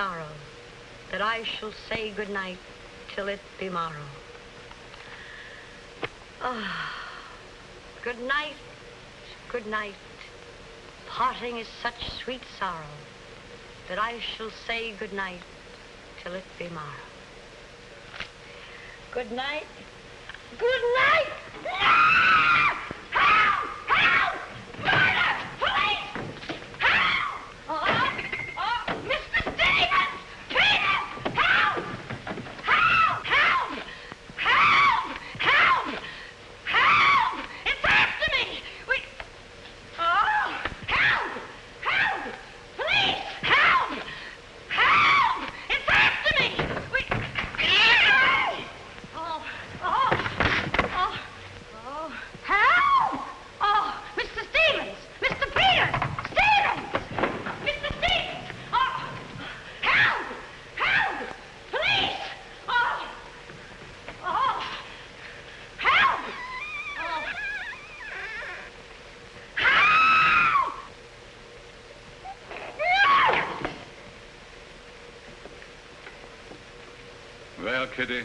sorrow, that I shall say good night till it be morrow. Good night, good night. Parting is such sweet sorrow, that I shall say good night till it be morrow. Good night. Good night! Ah! Help! Help! Murder! Police! Help! Mr. Stevens! Peter! Help! Help! Help! Help! Help! Help! It's after me! Help! Help! Police! Help! Help! It's after me! Help! Oh, Mr. Stevens! Mr. Peter! Stevens! Mr. Stevens! Oh, help! Help! Police! Oh, help! Help! Well, Kitty,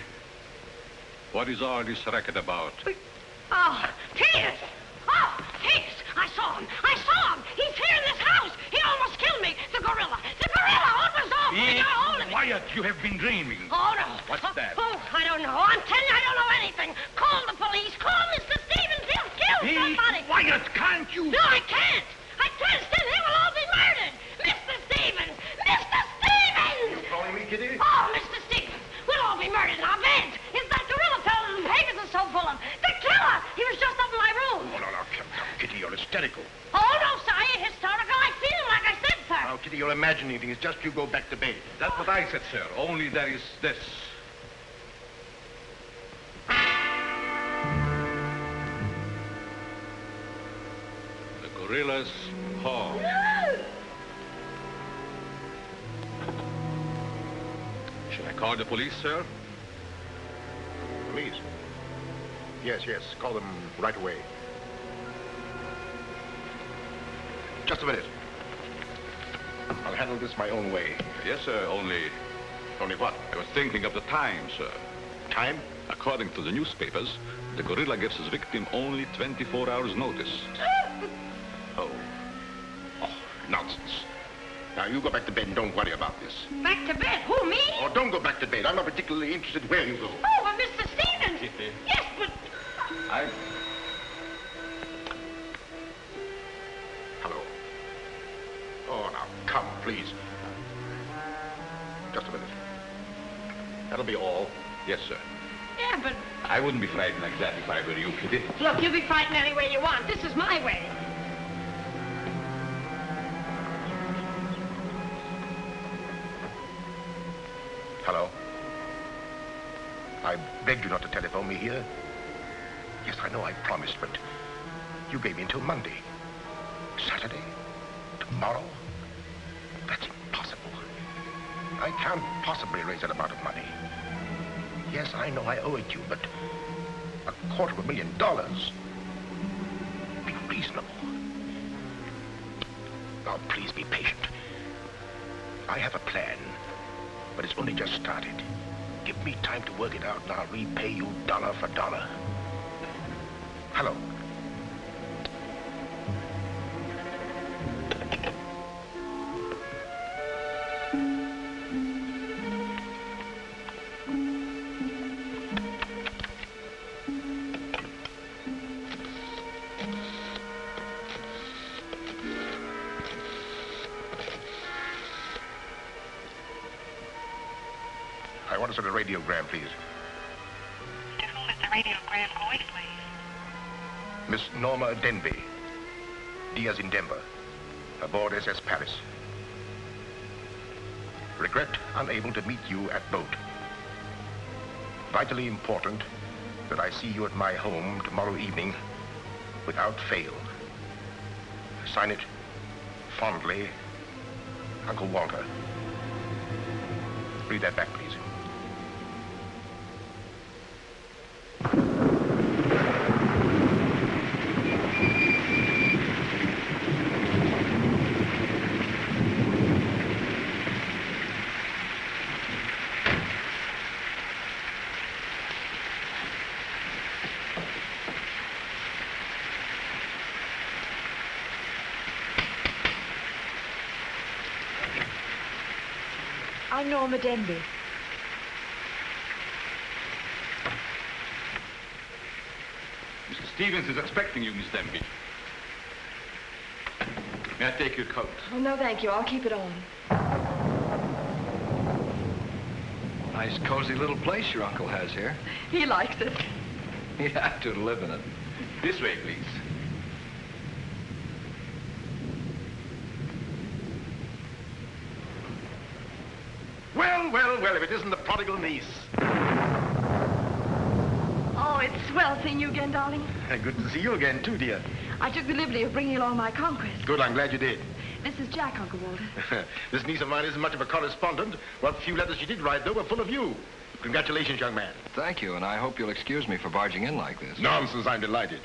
what is all this racket about? Peters! Oh, Peters! I saw him! I saw him! He's here in this house! He almost killed me! The gorilla! The gorilla! What was off? He got hold of me! Quiet! You have been dreaming. Oh, no. What's that? Oh, I don't know. I'm telling you, I don't know anything. Call the police. Call Mr. Stevens. He'll kill somebody. Quiet! Can't you? No, I can't. I can't. Then they will all be murdered. Mr. Stevens! Mr. Stevens! You calling me, Kitty? Oh, Mr. Stevens! We'll all be murdered in our beds. It's that gorilla fellow the papers are so full of. The killer! He was just up in my room. Oh, no, come, Kitty, you're hysterical. Oh, no, sir, I ain't historical. I feel like I said, sir. Now, Kitty, you're imagining things. Just you go back to bed. That's what I said, sir. Only there is this. The gorilla's paw. No! Shall I call the police, sir? Police? Yes, call them right away. Just a minute. I'll handle this my own way. Yes, sir, only what? I was thinking of the time, sir. Time? According to the newspapers, the gorilla gives his victim only 24 hours notice. Oh, nonsense. Now, you go back to bed and don't worry about this. Back to bed? Who, me? Oh, don't go back to bed. I'm not particularly interested where you go. Oh, well, Mr. Stevens. Kitty. Yes, but... Hello. Oh, now, come, please. Just a minute. That'll be all. Yes, sir. Yeah, but... I wouldn't be frightened like that if I were you, Kitty. Look, you be frightened any way you want. This is my way. Hello. I begged you not to telephone me here. Yes, I know I promised, but you gave me until Monday. Saturday? Tomorrow? That's impossible. I can't possibly raise that amount of money. Yes, I know I owe it you, but $250,000. Be reasonable. Now, please be patient. I have a plan, but it's only just started. Give me time to work it out, and I'll repay you dollar for dollar. Hello. I want to send a radiogram, please. To whom is the radiogram going, please? Miss Norma Denby. Diaz in Denver. Aboard SS Paris. Regret unable to meet you at boat. Vitally important that I see you at my home tomorrow evening without fail. Sign it fondly, Uncle Walter. Read that back, please. I'm Norma Denby. Mr. Stevens is expecting you, Miss Denby. May I take your coat? Oh, no, thank you. I'll keep it on. Nice, cozy little place your uncle has here. He likes it. He'd have to live in it. This way, please. Well, if it isn't the prodigal niece. Oh, it's swell seeing you again, darling. Good to see you again, too, dear. I took the liberty of bringing along my conquest. Good, I'm glad you did. This is Jack, Uncle Walter. This niece of mine isn't much of a correspondent. What few letters she did write, though, were full of you. Congratulations, young man. Thank you, and I hope you'll excuse me for barging in like this. Nonsense, I'm delighted.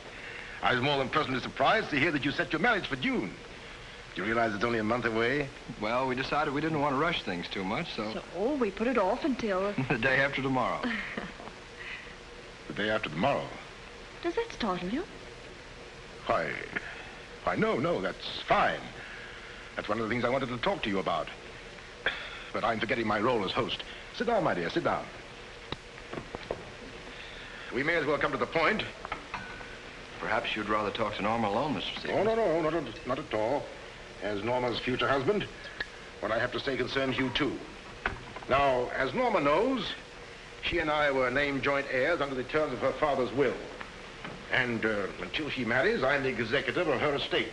I was more than pleasantly surprised to hear that you set your marriage for June. Do you realize it's only a month away? Well, we decided we didn't want to rush things too much, so... So, we put it off until... the day after tomorrow. The day after tomorrow? Does that startle you? Why, no, that's fine. That's one of the things I wanted to talk to you about. But I'm forgetting my role as host. Sit down, my dear, sit down. We may as well come to the point. Perhaps you'd rather talk to Norma alone, Mr. Stevens. Oh, no, not at all. As Norma's future husband, what I have to say concerns you, too. Now, as Norma knows, she and I were named joint heirs under the terms of her father's will. And until she marries, I'm the executor of her estate.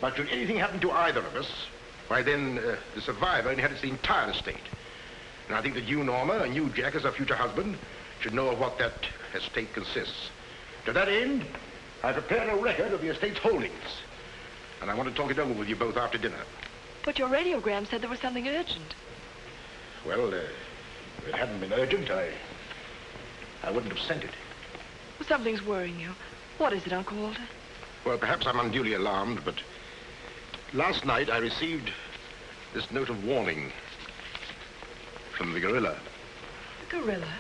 But should anything happen to either of us, why then the survivor inherits the entire estate. And I think that you, Norma, and you, Jack, as her future husband, should know of what that estate consists. To that end, I prepared a record of the estate's holdings. And I want to talk it over with you both after dinner. But your radiogram said there was something urgent. Well, if it hadn't been urgent, I wouldn't have sent it. Well, something's worrying you. What is it, Uncle Walter? Well, perhaps I'm unduly alarmed, but last night I received this note of warning from the gorilla. The gorilla?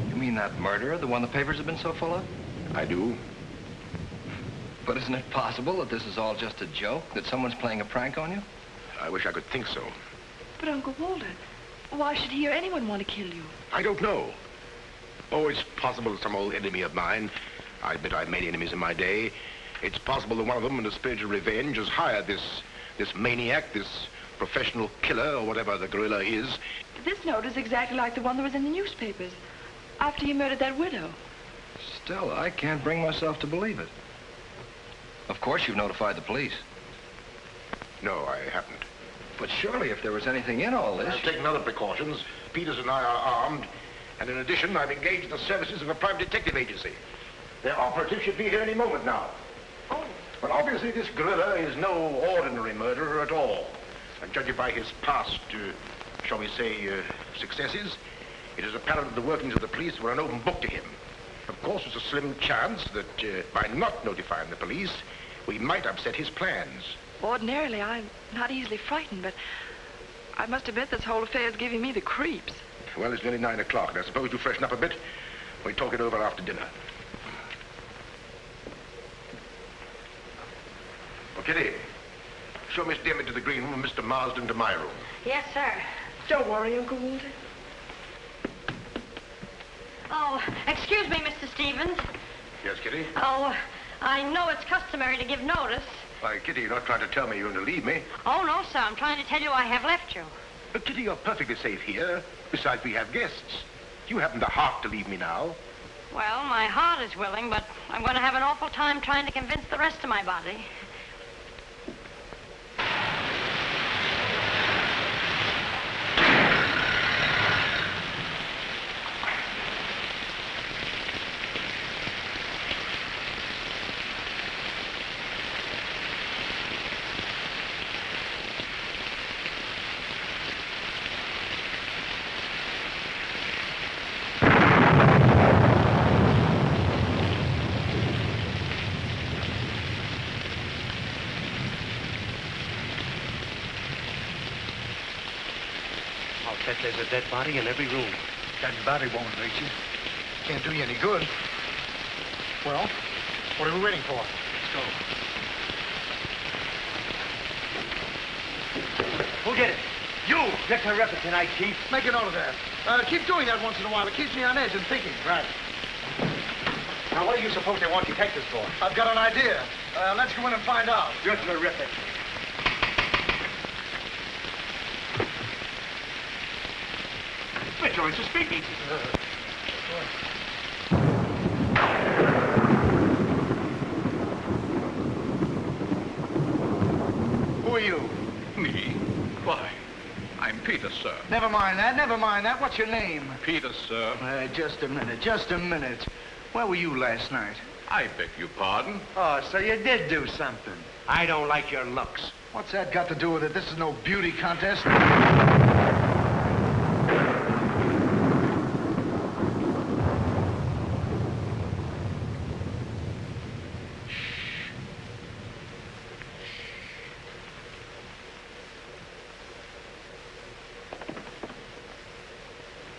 You mean that murderer, the one the papers have been so full of? I do. But isn't it possible that this is all just a joke, that someone's playing a prank on you? I wish I could think so. But, Uncle Walter, why should he or anyone want to kill you? I don't know. Oh, it's possible some old enemy of mine. I admit I've many enemies in my day. It's possible that one of them, in a spirit of revenge, has hired this maniac, this professional killer, or whatever the gorilla is. This note is exactly like the one that was in the newspapers after he murdered that widow. Still, I can't bring myself to believe it. Of course you've notified the police. No, I haven't. But surely if there was anything in all this... I've taken other precautions. Peters and I are armed. And in addition, I've engaged the services of a private detective agency. Their operative should be here any moment now. Oh. But obviously this gorilla is no ordinary murderer at all. And judging by his past, shall we say, successes, it is apparent that the workings of the police were an open book to him. Of course, there's a slim chance that by not notifying the police, we might upset his plans. Ordinarily, I'm not easily frightened, but I must admit this whole affair is giving me the creeps. Well, it's nearly 9 o'clock, and I suppose you freshen up a bit. We talk it over after dinner. Well, Kitty, show Miss Denby to the green room and Mr. Marsden to my room. Yes, sir. Don't worry, Uncle Walter. Oh, excuse me, Mr. Stevens. Yes, Kitty? Oh, I know it's customary to give notice. Why, Kitty, you're not trying to tell me you're going to leave me. Oh, no, sir. I'm trying to tell you I have left you. But, Kitty, you're perfectly safe here. Besides, we have guests. You haven't the heart to leave me now. Well, my heart is willing, but I'm going to have an awful time trying to convince the rest of my body. There's a dead body in every room. That body won't reach you. Can't do you any good. Well, what are we waiting for? Who'll get it? You! You're terrific tonight, Chief. Make a note of that. Keep doing that once in a while. It keeps me on edge and thinking. Right. Now, what do you suppose they want detectives for? I've got an idea. Let's go in and find out. You're terrific. Mitchell, it's a speakeasy. Who are you? Me? Why, I'm Peter, sir. Never mind that. What's your name? Peter, sir. Just a minute. Where were you last night? I beg your pardon. Oh, so you did do something. I don't like your looks. What's that got to do with it? This is no beauty contest.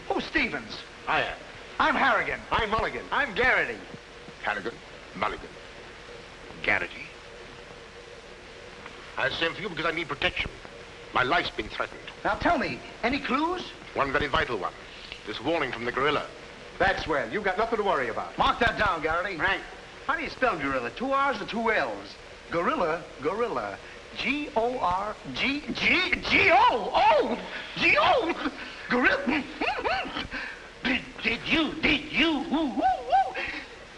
Who's Stevens? I am. I'm Harrigan. I'm Mulligan. I'm Garrity. Harrigan, Mulligan. Garrity? I sent for you because I need protection. My life's been threatened. Now tell me, any clues? One very vital one. This warning from the gorilla. That's well. You've got nothing to worry about. Mark that down, Garrity. Right. How do you spell gorilla? 2 R's or 2 L's? Gorilla. G-O-R-G-G-G-O-O! G-O! Gorilla.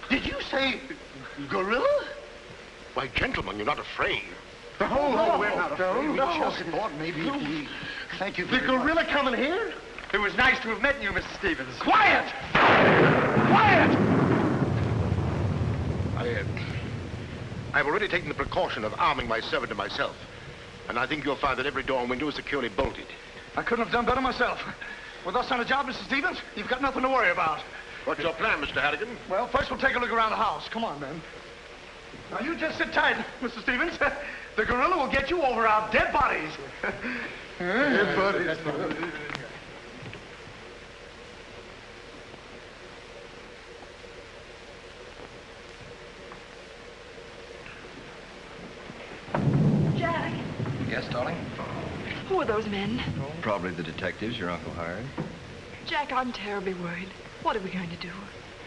Did you say gorilla? Why, gentlemen, you're not afraid. No, we're not afraid. We just thought maybe we... Thank you The very much. gorilla coming here? It was nice to have met you, Mr. Stevens. Quiet! Quiet! I've already taken the precaution of arming my servant and myself. And I think you'll find that every door and window is securely bolted. I couldn't have done better myself. With us on the job, Mr. Stevens, you've got nothing to worry about. What's your plan, Mr. Harrigan? Well, first we'll take a look around the house. Come on, then. Now, you just sit tight, Mr. Stevens. The gorilla will get you over our dead bodies. Dead bodies. Jack, Yes, darling? who are those men? Probably the detectives your uncle hired. Jack, I'm terribly worried. What are we going to do?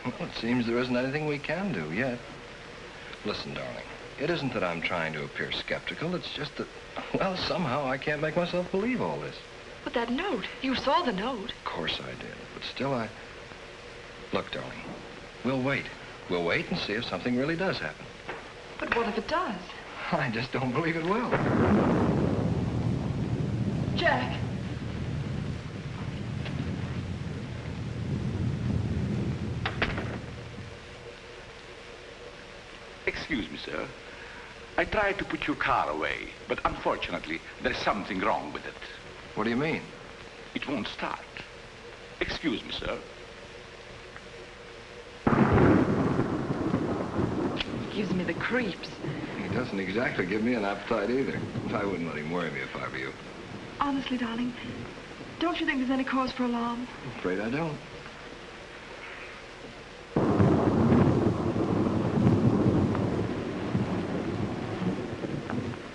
Well, it seems there isn't anything we can do yet. Listen, darling, it isn't that I'm trying to appear skeptical. It's just that, well, somehow I can't make myself believe all this. But that note, you saw the note. Of course I did, but still Look, darling, we'll wait. We'll wait and see if something really does happen. But what if it does? I just don't believe it will. Jack. Excuse me, sir. I tried to put your car away, but unfortunately, there's something wrong with it. What do you mean? It won't start. Excuse me, sir. Gives me the creeps. He doesn't exactly give me an appetite either. I wouldn't let him worry me if I were you. Honestly, darling, don't you think there's any cause for alarm? I'm afraid I don't.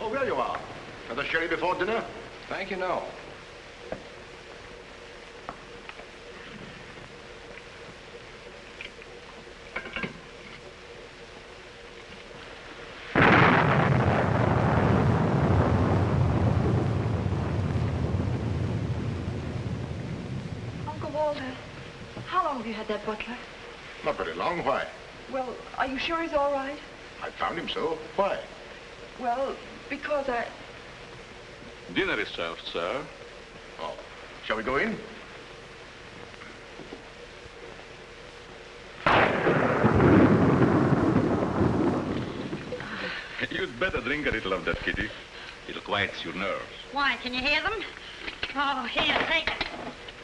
Oh, there you are. Another sherry before dinner? Thank you, no. Uncle Walter, how long have you had that butler? Not very long. Why? Well, are you sure he's all right? I found him so. Why? Well, because I... Dinner is served, sir. Oh, shall we go in? You'd better drink a little of that, Kitty. It'll quiet your nerves. Why, can you hear them? Oh, here, take it.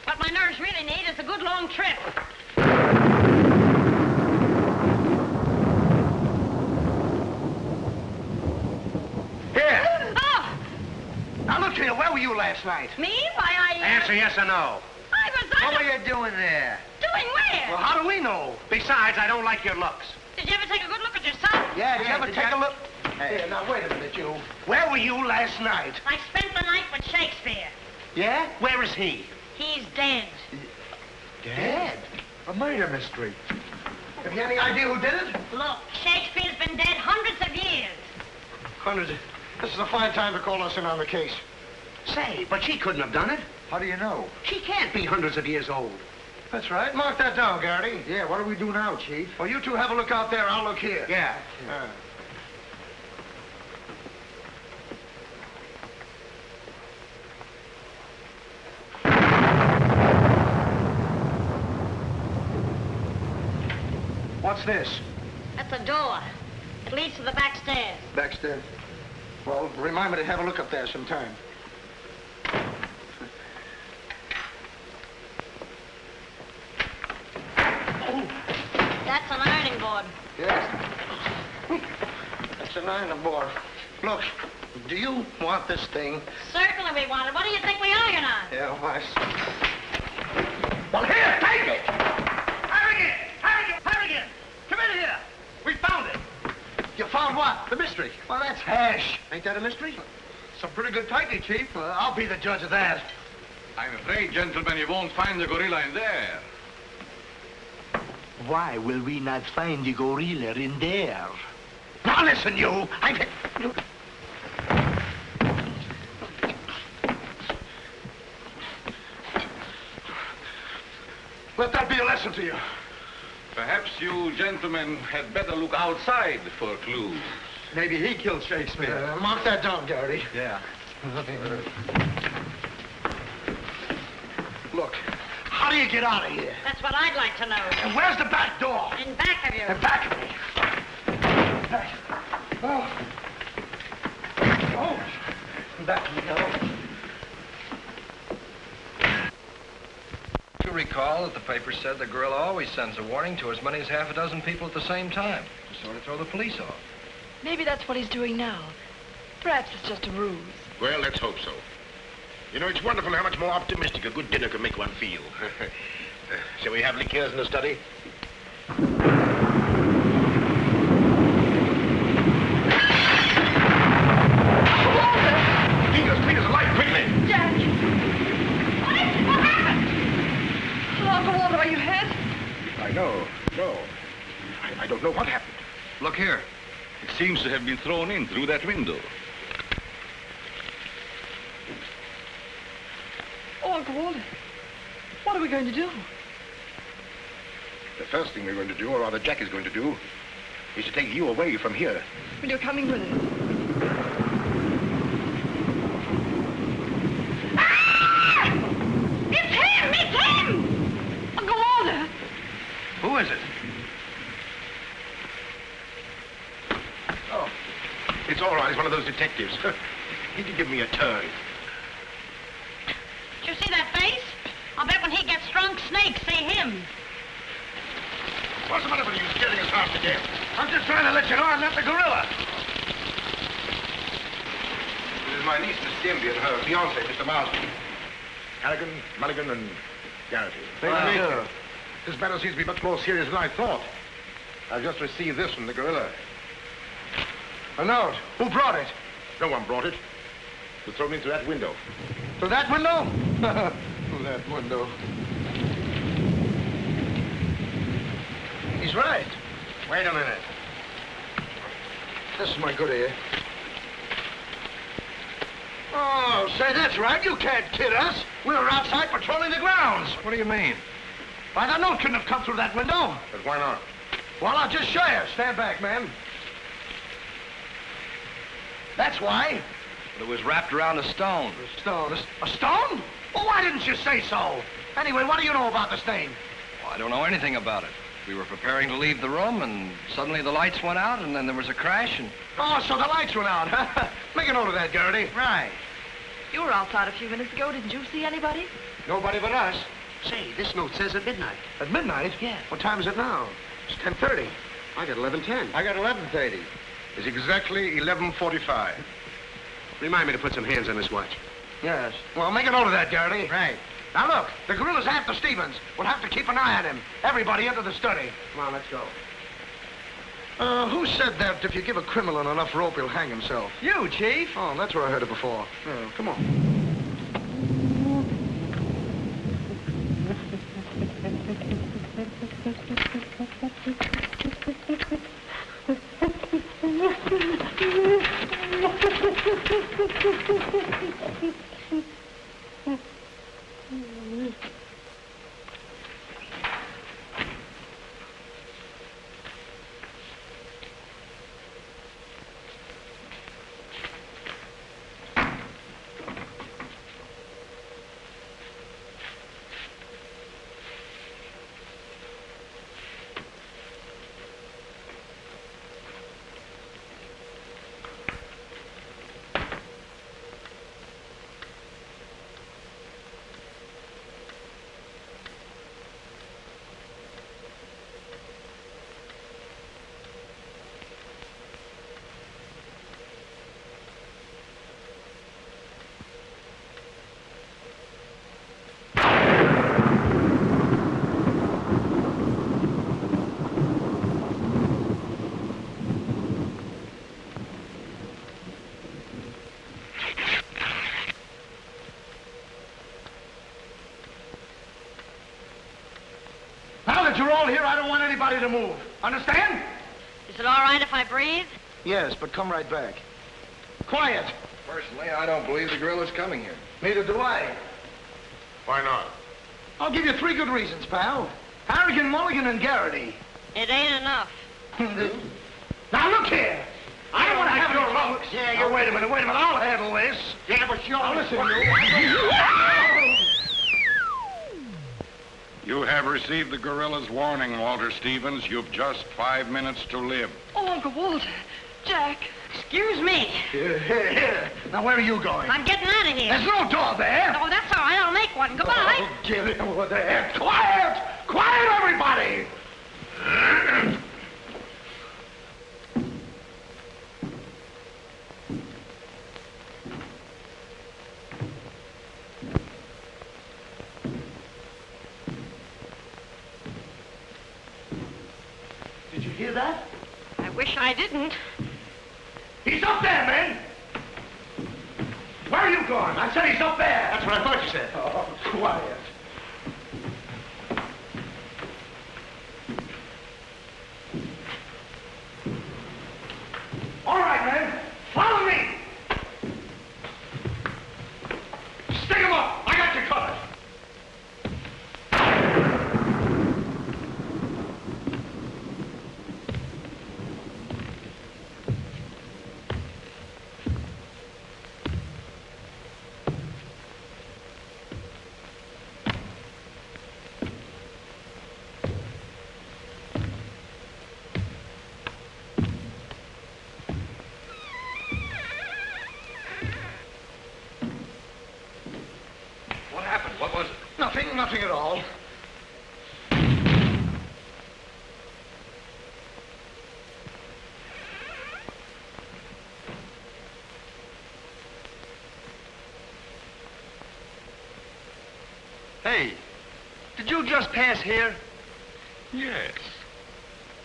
What my nerves really need is a good long trip. Here! Oh! Now, look here. Where were you last night? Me? Why, Answer yes or no. I was... What were you doing there? Doing where? Well, how do we know? Besides, I don't like your looks. Did you ever take a good look at yourself? Yeah, did you ever take a look? Hey, now, wait a minute, you. Where were you last night? I spent the night with Shakespeare. Yeah? Where is he? He's dead. Dead? A murder mystery. Have you any idea who did it? Look, Shakespeare's been dead hundreds of years. Hundreds. This is a fine time to call us in on the case. Say, but she couldn't have done it. How do you know? She can't be hundreds of years old. That's right. Mark that down, Garrity. Yeah, what do we do now, Chief? Well, you two have a look out there. I'll look here. Yeah. What's this? That's a door. It leads to the back stairs. Backstairs. Well, remind me to have a look up there sometime. That's an ironing board. Yes. That's an ironing board. Look, do you want this thing? Certainly we want it. What do you think we iron on? Yeah, why? Well, here, take it! Harrigan! Harrigan! Harrigan! Come in here! We found it. You found what? The mystery. Well, that's hash. Ain't that a mystery? Some pretty good tightening, Chief. I'll be the judge of that. I'm afraid, gentlemen, you won't find the gorilla in there. Why will we not find the gorilla in there? Now listen, you! Let that be a lesson to you. Perhaps you gentlemen had better look outside for clues. Maybe he killed Shakespeare. Mark that down, Garrity. Yeah. Look, how do you get out of here? That's what I'd like to know. And where's the back door? In back of you. In back of me. Oh, back we go. You recall that the paper said the gorilla always sends a warning to as many as half a dozen people at the same time to sort of throw the police off. Maybe that's what he's doing now. Perhaps it's just a ruse. Well, let's hope so. You know, it's wonderful how much more optimistic a good dinner can make one feel. Shall we have liqueurs in the study? Peter's alive, quickly! Jack! What happened? Hello, Uncle Walter, are you hurt? I know. No. I don't know what happened. Look here. It seems to have been thrown in through that window. Oh, Uncle Walter, what are we going to do? The first thing we're going to do, or rather Jack is going to do, is to take you away from here. Well, you're coming with us. Ah! It's him! It's him! Uncle Walter! Who is it? Oh, it's all right. It's one of those detectives. He can give me a turn. Did you see that face? I'll bet when he gets drunk, snakes see him. What's the matter with you scaring us half to death? I'm just trying to let you know I'm not the gorilla. This is my niece, Miss Denby, and her fiancé, Mr. Marsden. Harrigan, Mulligan, and Garrity. This matter seems to be much more serious than I thought. I've just received this from the gorilla. A note. Who brought it? No one brought it. It was thrown in through that window. Through that window? Through that window. He's right. Wait a minute. This is my good ear. Oh, say, that's right. You can't kid us. We were outside patrolling the grounds. What do you mean? Why, the note couldn't have come through that window. But why not? Well, I'll just show you. Stand back, man. That's why. It was wrapped around a stone. A stone? A stone? Well, why didn't you say so? Anyway, what do you know about the stain? Well, I don't know anything about it. We were preparing to leave the room, and suddenly the lights went out, and then there was a crash, and... Oh, so the lights went out, huh? Make a note of that, Garrity. Right. You were outside a few minutes ago. Didn't you see anybody? Nobody but us. Say, this note says at midnight. At midnight? Yeah. What time is it now? It's 10:30. I got 11:10. I got 11:30. It's exactly 11:45. Remind me to put some hands on this watch. Yes. Well, make a note of that, Garrity. Right. Now, look, the gorilla's after Stevens. We'll have to keep an eye on him. Everybody into the study. Come on, let's go. Who said that if you give a criminal enough rope, he'll hang himself? You, Chief. Oh, that's where I heard it before. Come on. Now that you're all here, I don't want anybody to move. Understand? Is it all right if I breathe? Yes, but come right back. Quiet. Personally, I don't believe the gorilla's coming here. Neither do I. Why not? I'll give you 3 good reasons, pal. Harrigan, Mulligan, and Garrity. It ain't enough. Now, look here. I don't want to have your lungs. Yeah, wait a minute. I'll handle this. Yeah, but you're... Now, listen, you. You have received the gorilla's warning, Walter Stevens. You've just 5 minutes to live. Oh, Uncle Walter. Jack. Excuse me. Here. Now, where are you going? I'm getting out of here. There's no door there. Oh, that's all right. I'll make one. Goodbye. Oh, get it over there. Quiet! Quiet, everybody! Did you hear that? I wish I didn't. He's up there, man! Where are you going? I said he's up there. That's what I thought you said. Oh, quiet. All right, man. Follow me. Stick him up. I got you covered. What was it? Nothing at all. Hey, did you just pass here? Yes.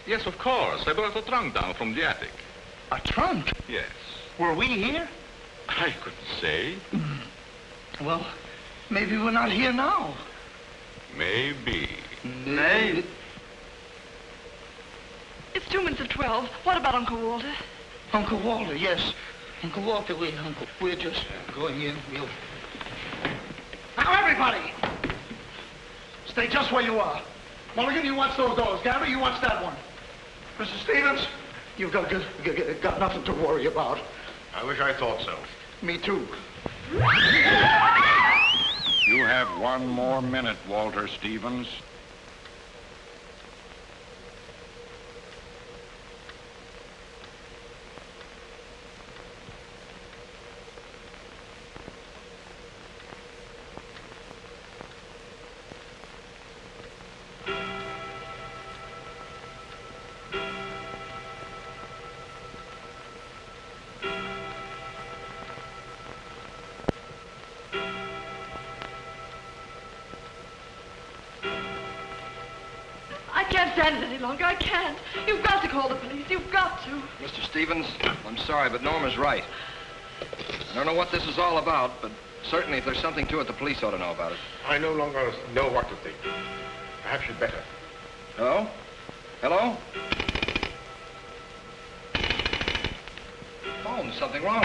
Yes, of course. I brought a trunk down from the attic. A trunk? Yes. Were we here? I couldn't say. Well, maybe we're not here now. Maybe. Maybe. It's 2 minutes of 12. What about Uncle Walter? Uncle Walter, yes. Uncle Walter, we're just going in. We'll... Now, everybody! Stay just where you are. Mulligan, you watch those doors. Gary, you watch that one. Mr. Stevens, you've got nothing to worry about. I wish I thought so. Me too. You have 1 more minute, Walter Stevens. I can't stand it any longer. I can't. You've got to call the police. You've got to. Mr. Stevens, I'm sorry, but Norma's right. I don't know what this is all about, but certainly if there's something to it, the police ought to know about it. I no longer know what to think. Perhaps you'd better. Hello? Hello? Phone, something wrong.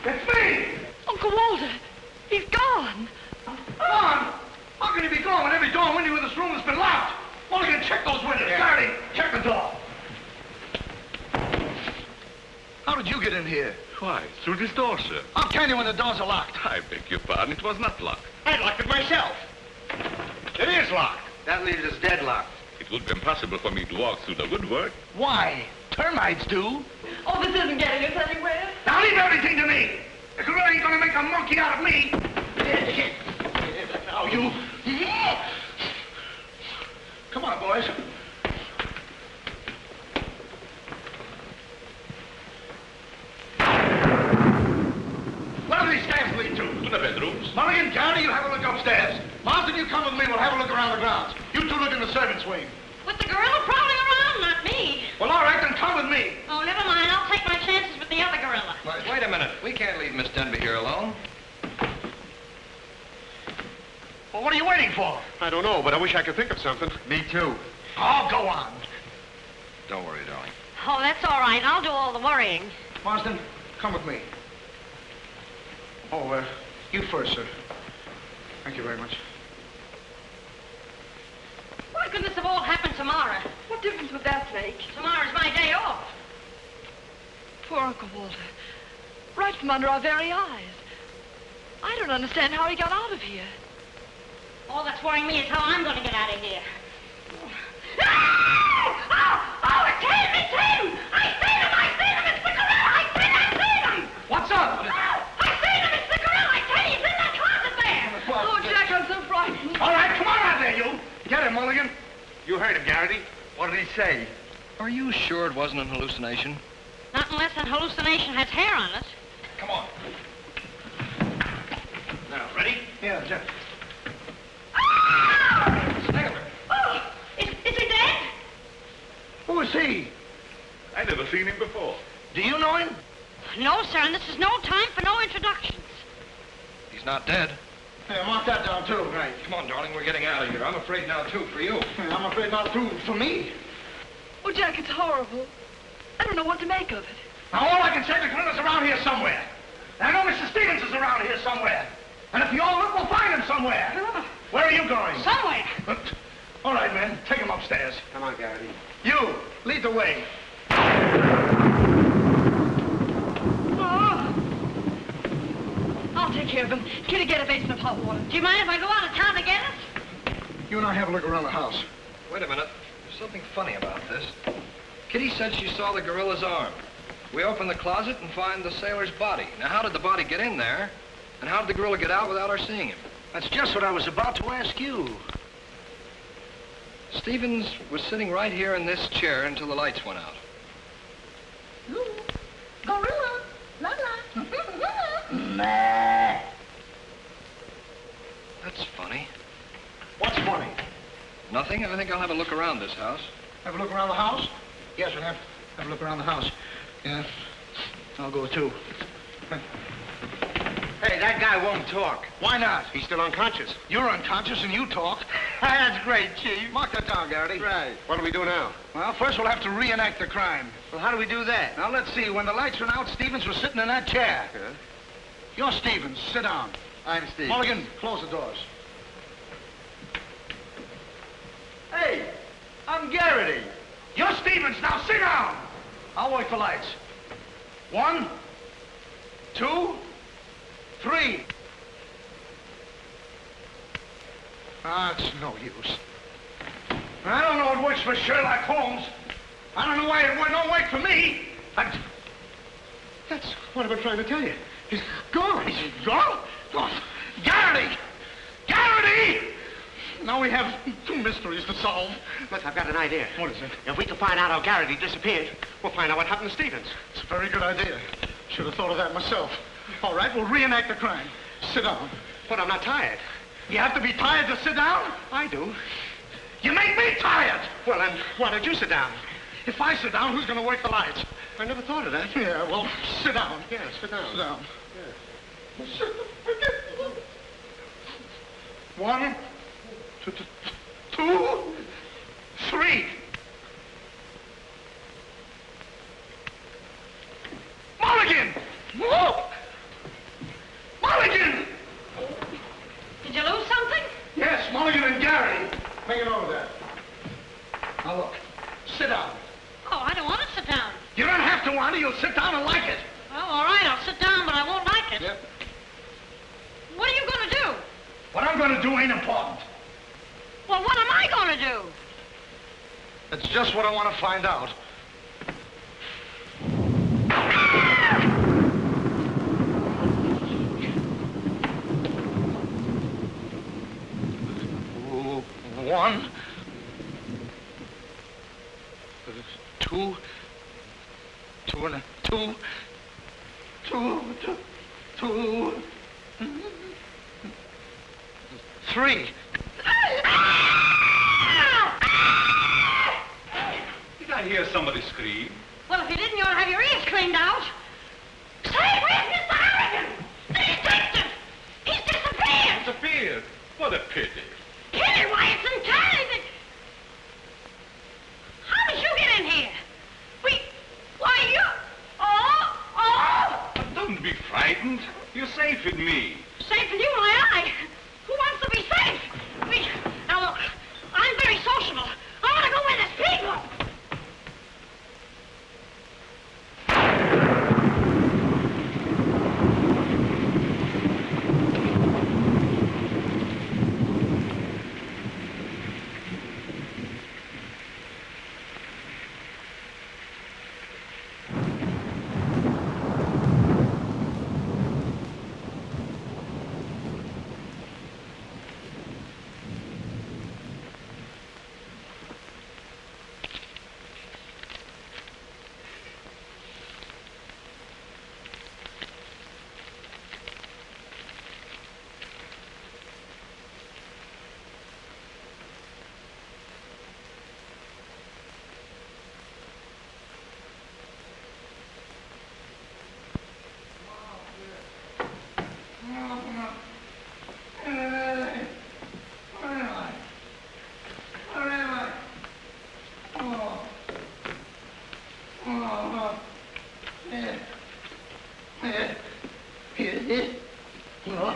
It's me! Uncle Walter, he's gone. Gone? How can he be gone when every door and window in this room has been locked? Mulligan, check those windows. Garrity, check the door. How did you get in here? Why, through this door, sir. How can you when the doors are locked? I beg your pardon, it was not locked. I locked it myself. It is locked. That leaves us deadlocked. It would be impossible for me to walk through the woodwork. Why? Termites do. Oh, this isn't getting us anywhere. Now leave everything to me. The gorilla ain't gonna make a monkey out of me. Now you. Come on, boys. Where do these stairs lead to? To the bedrooms. Mulligan, Garrity, you have a look upstairs. Marsden, you come with me. We'll have a look around the grounds. You two look in the servants' wing. With the gorilla prowling around, not me. Well, all right, then come with me. Oh, never mind. I'll take my chances with the other gorilla. Wait a minute. We can't leave Miss Denby here alone. Well, what are you waiting for? I don't know, but I wish I could think of something. Me too. Oh, go on. Don't worry, darling. Oh, that's all right. I'll do all the worrying. Marsden, come with me. Oh, you first, sir. Thank you very much. Why couldn't this have all happened tomorrow? What difference would that make? Tomorrow's my day off. Poor Uncle Walter. Right from under our very eyes. I don't understand how he got out of here. All that's worrying me is how I'm going to get out of here. Oh, it's him! It's him! I seen him! It's the gorilla! I seen him! What's up? I seen him! It's the gorilla! I tell you, he's in that closet there! Oh, Jack, I'm so frightened. All right, come on out there, you. Get him, Mulligan. You heard him, Garrity. What did he say? Are you sure it wasn't an hallucination? Not unless an hallucination has hair on it. Come on. Now, ready? Yeah, Jeff. Oh, is he dead? Who is he? I never seen him before. Do you know him? No, sir, and this is no time for no introductions. He's not dead. Yeah, mark that down, too. Right. Come on, darling, we're getting out of here. I'm afraid now, too, for you. Yeah, I'm afraid not, too, for me. Oh, Jack, it's horrible. I don't know what to make of it. Now, all I can say, the gorilla's around here somewhere. And I know Mr. Stevens is around here somewhere. And if you all look, we'll find him somewhere. Where are you going? Somewhere. All right, men, take him upstairs. Come on, Garrity. You, lead the way. I'll take care of him. Kitty, get a basin of hot water. Do you mind if I go out of town to get us? You and I have a look around the house. Wait a minute. There's something funny about this. Kitty said she saw the gorilla's arm. We open the closet and find the sailor's body. Now, how did the body get in there? And how did the gorilla get out without our seeing him? That's just what I was about to ask you. Stevens was sitting right here in this chair until the lights went out. Gorilla. La la. That's funny. What's funny? Nothing. I think I'll have a look around this house. Have a look around the house? Yes, we'll have a look around the house. Yeah, I'll go too. Hey, that guy won't talk. Why not? He's still unconscious. You're unconscious and you talk. That's great, Chief. Mark that down, Garrity. Right. What do we do now? Well, first we'll have to reenact the crime. Well, how do we do that? Now, let's see. When the lights went out, Stevens was sitting in that chair. Yeah. You're Stevens. Sit down. I'm Steve. Mulligan, close the doors. Hey, I'm Garrity. You're Stevens. Now, sit down. I'll wait for lights. 1, 2, 3. Ah, it's no use. I don't know it works for Sherlock Holmes. I don't know why it don't work for me. That's what I've been trying to tell you. He's gone. He's gone? Oh, Garrity! Garrity! Now we have 2 mysteries to solve. Look, I've got an idea. What is it? If we can find out how Garrity disappeared, we'll find out what happened to Stevens. It's a very good idea. Should have thought of that myself. All right, we'll reenact the crime. Sit down. But I'm not tired. You have to be tired to sit down? I do. You make me tired! Well, then, why don't you sit down? If I sit down, who's going to work the lights? I never thought of that. Yeah, well, sit down. Yeah, sit down. Sit down. Yeah. One, two, three. Mulligan! Whoa! Mulligan! Did you lose something? Yes, Mulligan and Gary. Make it over there. Now look, sit down. Oh, I don't want to sit down. You don't have to want it. You'll sit down and like it. Oh, all right, I'll sit down, but I won't like it. Yep. What are you going to do? What I'm going to do ain't important. Well, what am I going to do? That's just what I want to find out. One, two, three. Did I hear somebody scream? Well, if you didn't, you ought to have your ears cleaned out. Say, where's Mr. Harrigan? The detective! He's disappeared! Disappeared? What a pity. Kitty, why, it's entirely... How did you get in here? Why, you... Oh! Don't be frightened. You're safe with me. Safe in you, why, who wants to be safe? Now, look, I'm very sociable. I want to go where there's people.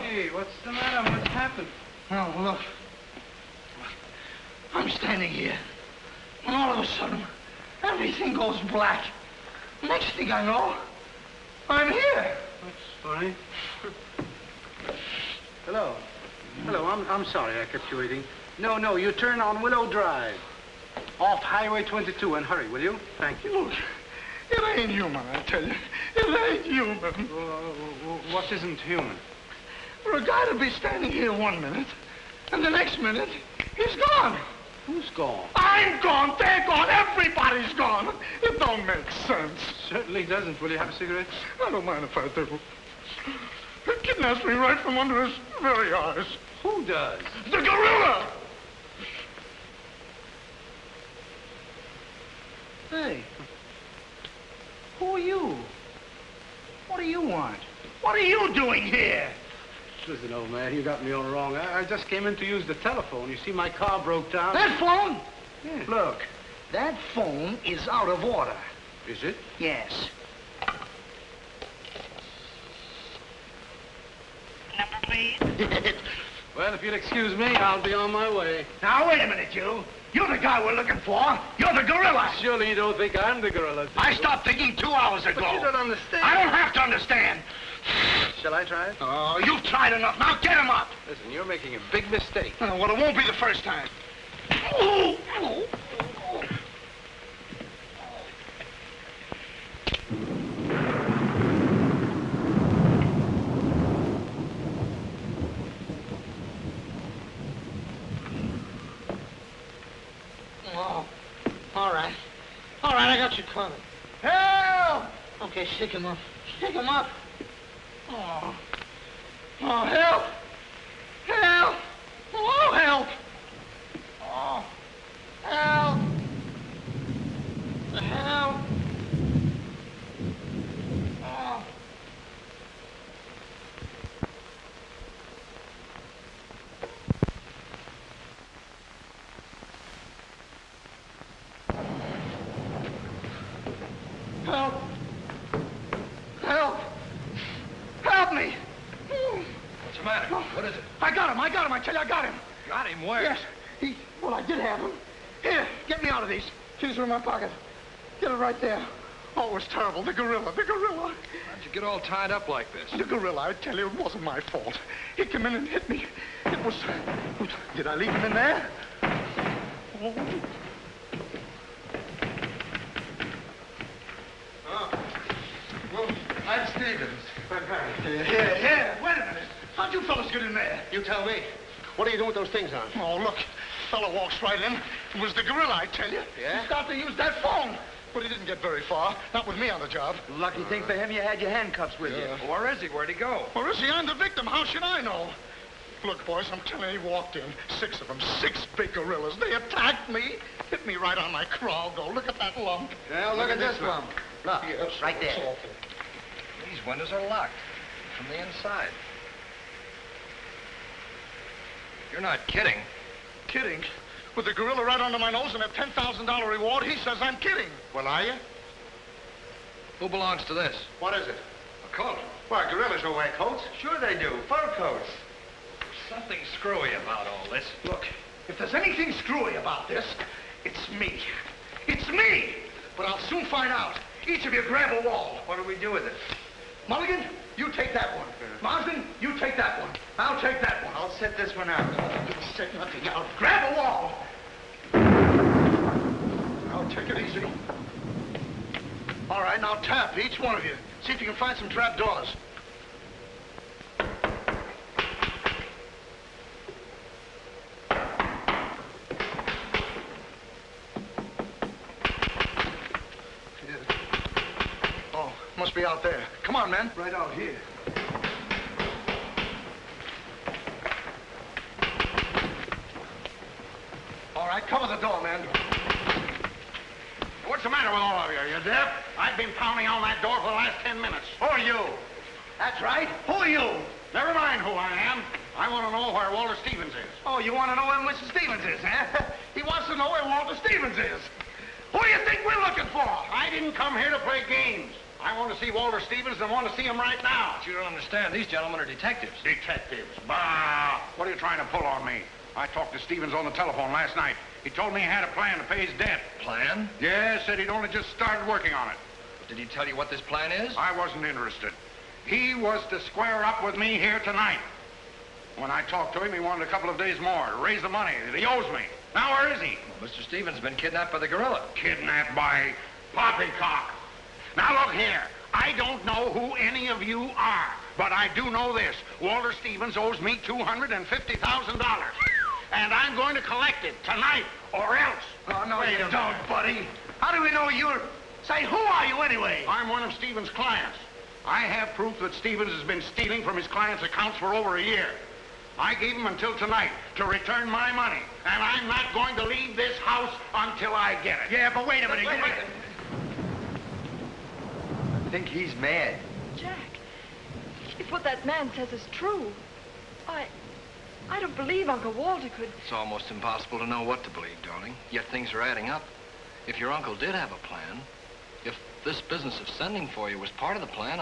Hey, what's the matter? What's happened? Oh, look. I'm standing here. And all of a sudden, everything goes black. Next thing I know, I'm here. That's funny. Hello. Hello, I'm sorry I kept you waiting. No, you turn on Willow Drive. Off Highway 22, and hurry, will you? Thank you. Look, it ain't human, I tell you. It ain't human. What isn't human? For a guy to be standing here 1 minute, and the next minute, he's gone. Who's gone? I'm gone, they're gone, everybody's gone. It don't make sense. Certainly doesn't. Will you have a cigarette? I don't mind if I do. He kidnaps me right from under his very eyes. Who does? The gorilla! Hey, who are you? What do you want? What are you doing here? Listen, old man, you got me all wrong. I just came in to use the telephone. You see, my car broke down. That phone? Yeah. Look, that phone is out of order. Is it? Yes. Number, please. Well, if you'll excuse me, I'll be on my way. Now, wait a minute, you. You're the guy we're looking for. You're the gorilla. Surely you don't think I'm the gorilla, do you? I stopped thinking 2 hours ago. But you don't understand. I don't have to understand. Shall I try it? Oh, you've tried enough. Now get him up. Listen, you're making a big mistake. Well, it won't be the first time. Oh, all right. All right, I got you covered. Help! Okay, shake him up. Shake him up. Oh. Oh, help! Help! Oh, help! Oh, help! Help! Help! Help me! What's the matter? What is it? I got him. I tell you, I got him. Got him where? Yes. Well, I did have him. Here, get me out of these. Keys are in my pocket. Get it right there. Oh, it was terrible. The gorilla. How'd you get all tied up like this? The gorilla, I tell you, it wasn't my fault. He came in and hit me. It was... Did I leave him in there? Oh. Well, I'm Stevens. Here. Wait a minute. How'd you fellas get in there? You tell me. What are you doing with those things on? Oh, look. Fellow walks right in. It was the gorilla, I tell you. Yeah? He started to use that phone. But he didn't get very far. Not with me on the job. Lucky thing for him you had your handcuffs with you. Where is he? Where'd he go? Where is he? I'm the victim. How should I know? Look, boys, I'm telling you, he walked in. 6 of them. 6 big gorillas. They attacked me. Hit me right on my crawl. Go. Look at that lump. Well, look at this lump. Look, yes, right there. It's awful. These windows are locked from the inside. You're not kidding. Kidding? With the gorilla right under my nose and a $10,000 reward, he says I'm kidding. Well, are you? Who belongs to this? What is it? A coat. Well, gorillas don't wear coats. Sure they do. Fur coats. Something screwy about all this. Look, if there's anything screwy about this, it's me. It's me! But I'll soon find out. Each of you grab a wall. What do we do with it? Mulligan, you take that one. Marsden, you take that one. I'll take that one. I'll set this one out. You set nothing out. Grab a wall. I'll take it easy. All right, now tap, each one of you. See if you can find some trap doors. Oh, must be out there. Come on, men. Right out here. All right, cover the door, man. What's the matter with all of you? You deaf? I've been pounding on that door for the last 10 minutes. Who are you? That's right. Who are you? Never mind who I am. I want to know where Walter Stevens is. Oh, you want to know where Mr. Stevens is, huh? He wants to know where Walter Stevens is. Who do you think we're looking for? I didn't come here to play games. I want to see Walter Stevens and want to see him right now. But you don't understand. These gentlemen are detectives. Detectives? Bah! What are you trying to pull on me? I talked to Stevens on the telephone last night. He told me he had a plan to pay his debt. Plan? Yes, said he'd only just started working on it. Did he tell you what this plan is? I wasn't interested. He was to square up with me here tonight. When I talked to him, he wanted a couple of days more to raise the money that he owes me. Now, where is he? Well, Mr. Stevens has been kidnapped by the gorilla. Kidnapped by Poppycock. Now, look here. I don't know who any of you are, but I do know this. Walter Stevens owes me $250,000. And I'm going to collect it tonight, or else. Oh, no, Wait you a don't, minute. buddy. How do we know you're... Say, who are you anyway? I'm one of Stevens' clients. I have proof that Stevens has been stealing from his clients' accounts for over a year. I gave him until tonight to return my money, and I'm not going to leave this house until I get it. Yeah, but wait a minute. I think he's mad. Jack, if what that man says is true, I don't believe Uncle Walter could... It's almost impossible to know what to believe, darling. Yet things are adding up. If your uncle did have a plan, if this business of sending for you was part of the plan,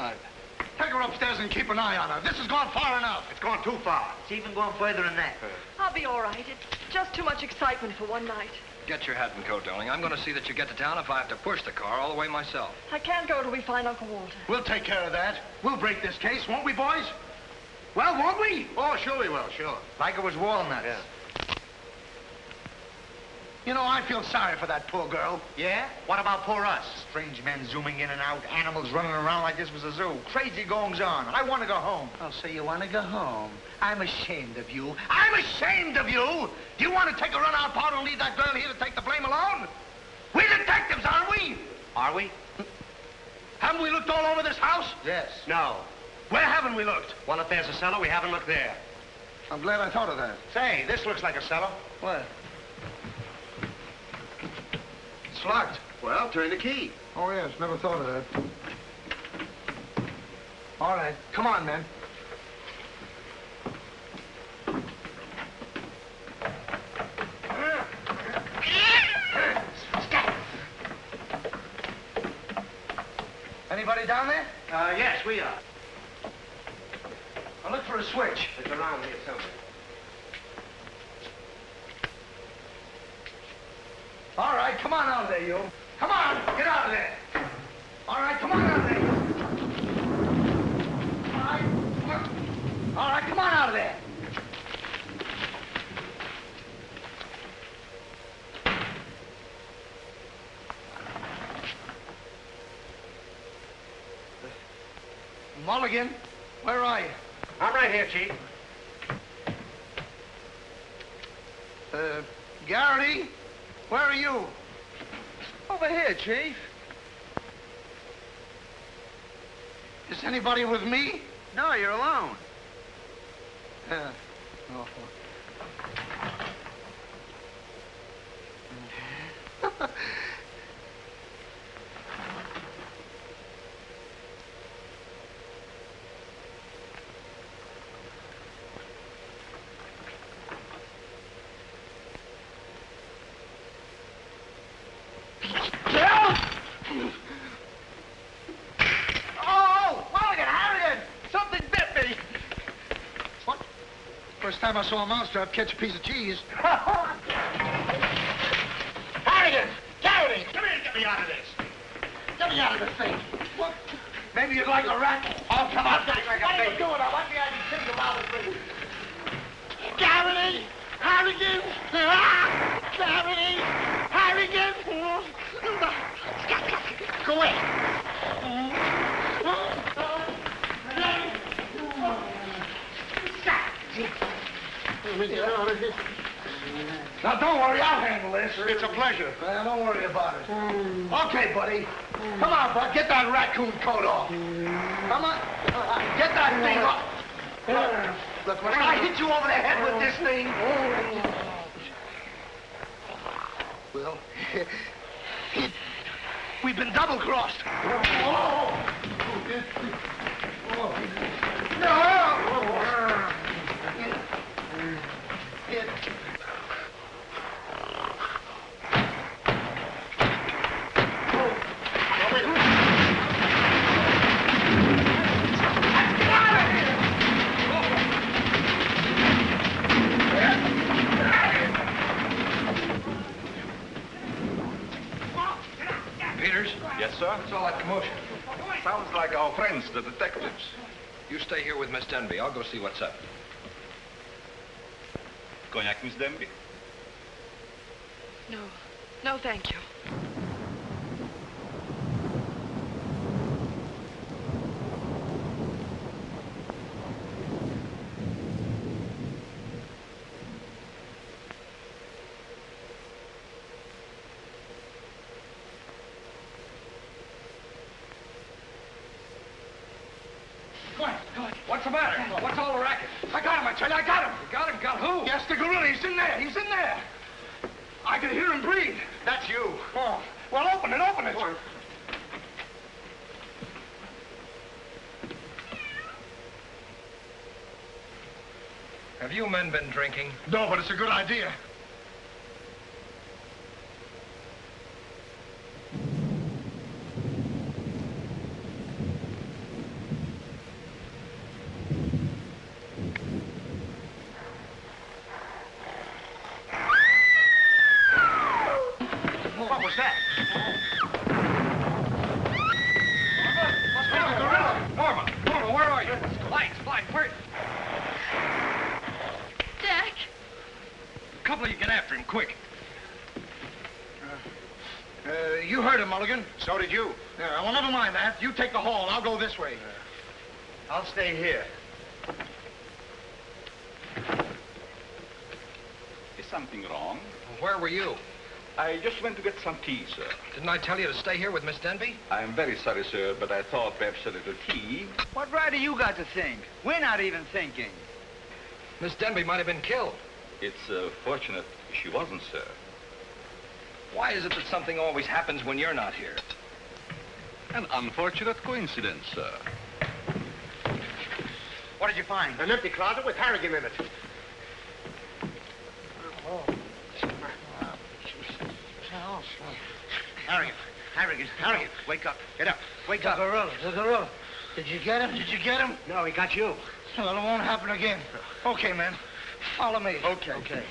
Take her upstairs and keep an eye on her. This has gone far enough. It's gone too far. It's even going further than that. I'll be all right. It's just too much excitement for one night. Get your hat and coat, darling. I'm going to see that you get to town if I have to push the car all the way myself. I can't go till we find Uncle Walter. We'll take care of that. We'll break this case, won't we, boys? Well, won't we? Oh, sure we will, sure. Like it was walnuts. Yeah. You know, I feel sorry for that poor girl. Yeah? What about poor us? Strange men zooming in and out, animals running around like this was a zoo. Crazy goings on. I want to go home. Oh, so you want to go home? I'm ashamed of you. I'm ashamed of you! Do you want to take a run-out part and leave that girl here to take the blame alone? We're detectives, aren't we? Are we? Haven't we looked all over this house? Yes. No. Where haven't we looked? Well, if there's a cellar, we haven't looked there. I'm glad I thought of that. Say, this looks like a cellar. What? It's locked. Well, turn the key. Oh, yes. Never thought of that. All right. Come on, men. Anybody down there? Yes, we are. I'll look for a switch. It's around here somewhere. All right, come on out of there, you. Come on, get out of there. All right, come on out of there. All right, come on out of there. Mulligan, where are you? I'm right here, Chief. Garrity, where are you? Over here, Chief. Is anybody with me? No, you're alone. Oh. First time I saw a mousetrap catch a piece of cheese. Harrigan! Garrity! Come here and get me out of this. Get me out of this thing. What? Maybe you'd like a rat? Oh, come on. What are you doing? I want the idea to think about it, please. Garrity! Harrigan! Garrity! Harrigan! Go away. Now, don't worry, I'll handle this. It's a pleasure. Well, don't worry about it. Okay, buddy. Come on, bud. Get that raccoon coat off. Come on. Get that thing off. Look, when I hit you over the head with this thing... Well, we've been double-crossed. No! Peters? Yes, sir? What's all that commotion? Sounds like our friends, the detectives. You stay here with Miss Denby. I'll go see what's up. Cognac, Miss Denby? No. No, thank you. What's the matter? What's all the racket? I got him, I tell you, I got him. You got him? Got who? Yes, the gorilla. He's in there. He's in there. I can hear him breathe. That's you. Oh, well, open it, open it. Have you men been drinking? No, but it's a good idea. What was that? Norma, where are you? Lights, where? Jack! A couple of you get after him, quick. You heard him, Mulligan. So did you. Yeah, well, never mind that. You take the hall. I'll go this way. I'll stay here. Is something wrong? Where were you? I just went to get some tea, sir. Didn't I tell you to stay here with Miss Denby? I am very sorry, sir, but I thought perhaps a little tea. What right do you got to think? We're not even thinking. Miss Denby might have been killed. It's fortunate she wasn't, sir. Why is it that something always happens when you're not here? An unfortunate coincidence, sir. What did you find? An empty closet with Harrigan in it. Harrigan. Harrigan, wake up. Get up. Wake up. The gorilla. Did you get him? Did you get him? No, he got you. Well, it won't happen again. Okay, man. Follow me. Okay.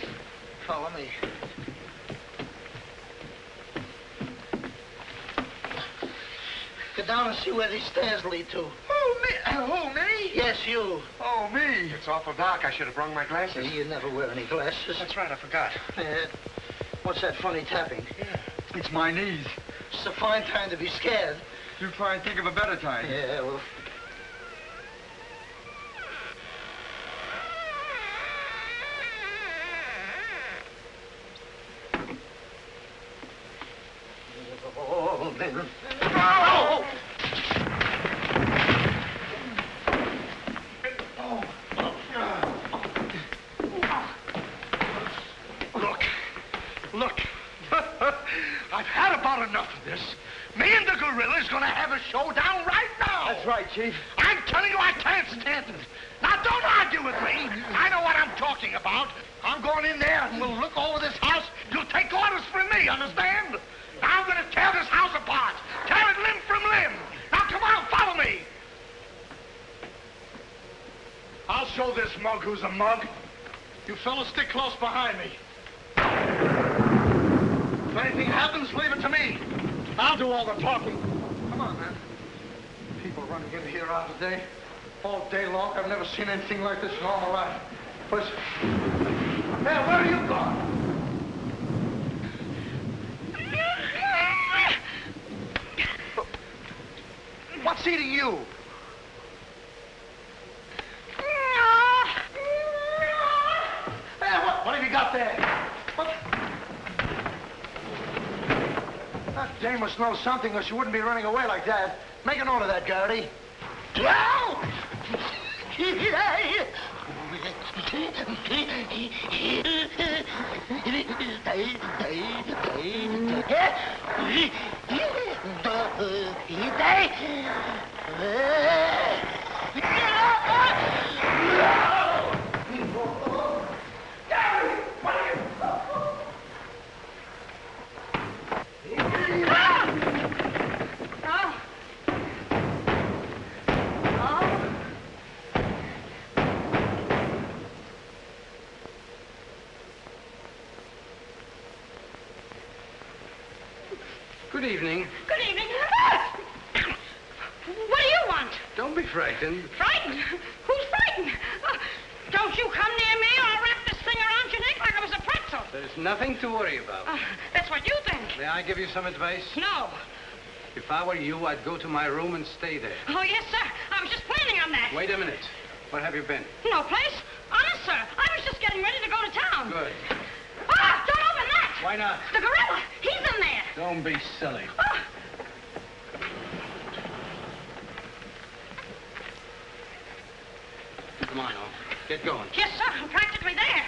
Follow me. Get down and see where these stairs lead to. Who, me? Yes, you. Oh, me. It's awful dark. I should have brought my glasses. You never wear any glasses. That's right, I forgot. What's that funny tapping? It's my knees. It's a fine time to be scared. You try and think of a better time. Yeah, well... Oh, man. Oh! Look. I've had about enough of this. Me and the gorilla's gonna have a showdown right now. That's right, Chief. I'm telling you, I can't stand it. Now, don't argue with me. I know what I'm talking about. I'm going in there and we'll look over this house. You'll take orders from me, understand? Now I'm gonna tear this house apart. Tear it limb from limb. Now, come on, follow me. I'll show this mug who's a mug. You fellas stick close behind me. If anything happens, leave it to me. I'll do all the talking. Come on, man. People running in here out today, all day long. I've never seen anything like this in all my life. Listen. Hey, where are you going? What's eating you? Hey, what have you got there? What? That dame must know something or she wouldn't be running away like that. Make a note of that, Garrity. Good evening. Good evening. What do you want? Don't be frightened. Frightened? Who's frightened? Don't you come near me or I'll wrap this thing around your neck like it was a pretzel. There's nothing to worry about. That's what you think. May I give you some advice? No. If I were you, I'd go to my room and stay there. Oh, yes, sir. I was just planning on that. Wait a minute. Where have you been? No place. Honest, sir. I was just getting ready to go to town. Good. Don't open that. Why not? The gorilla. He's in there. Don't be silly. Come on, now. Get going. Yes, sir. I'm practically there.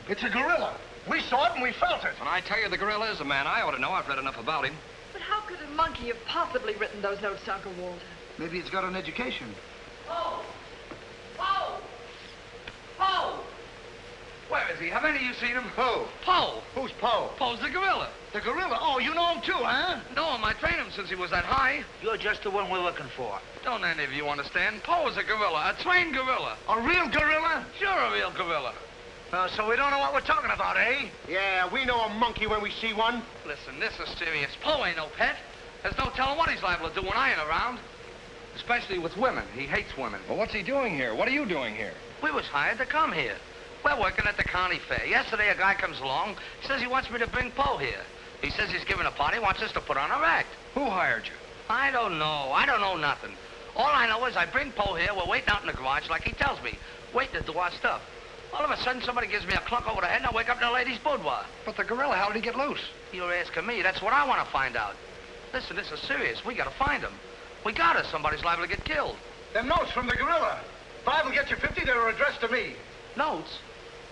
It's a gorilla. We saw it and we felt it. When I tell you the gorilla is a man, I ought to know. I've read enough about him. But how could a monkey have possibly written those notes to Uncle Walter? Maybe it's got an education. Poe! Poe! Poe! Where is he? Have any of you seen him? Who? Poe. Who's Poe? Poe's the gorilla. The gorilla? Oh, you know him too, huh? No, I trained him since he was that high. You're just the one we're looking for. Don't any of you understand? Poe is a gorilla, a trained gorilla. A real gorilla? Sure, a real gorilla. So we don't know what we're talking about, eh? Yeah, we know a monkey when we see one. Listen, this is serious. Poe ain't no pet. There's no telling what he's liable to do when I ain't around. Especially with women. He hates women. Well, what's he doing here? What are you doing here? We was hired to come here. We're working at the county fair. Yesterday, a guy comes along, says he wants me to bring Po here. He says he's giving a party, wants us to put on a act. Who hired you? I don't know. I don't know nothing. All I know is I bring Po here, we're waiting out in the garage like he tells me, waiting to do our stuff. All of a sudden, somebody gives me a clunk over the head, and I wake up in a lady's boudoir. But the gorilla, how did he get loose? You're asking me. That's what I want to find out. Listen, this is serious. We got to find him. We got to. Somebody's liable to get killed. They're notes from the gorilla. If I will get you 50, they're addressed to me. Notes?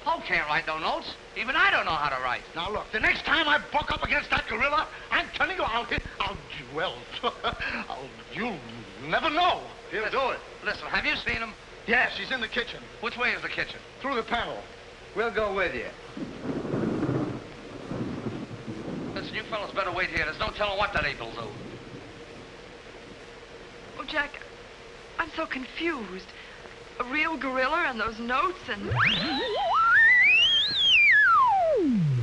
Po can't write no notes. Even I don't know how to write. Now, look, the next time I buck up against that gorilla, I'm telling you, you'll never know. He'll do it. Listen, have you seen him? Yes, he's in the kitchen. Which way is the kitchen? Through the panel. We'll go with you. Listen, you fellas better wait here. There's no telling what that ape will do. Oh, Jack, I'm so confused. A real gorilla and those notes and...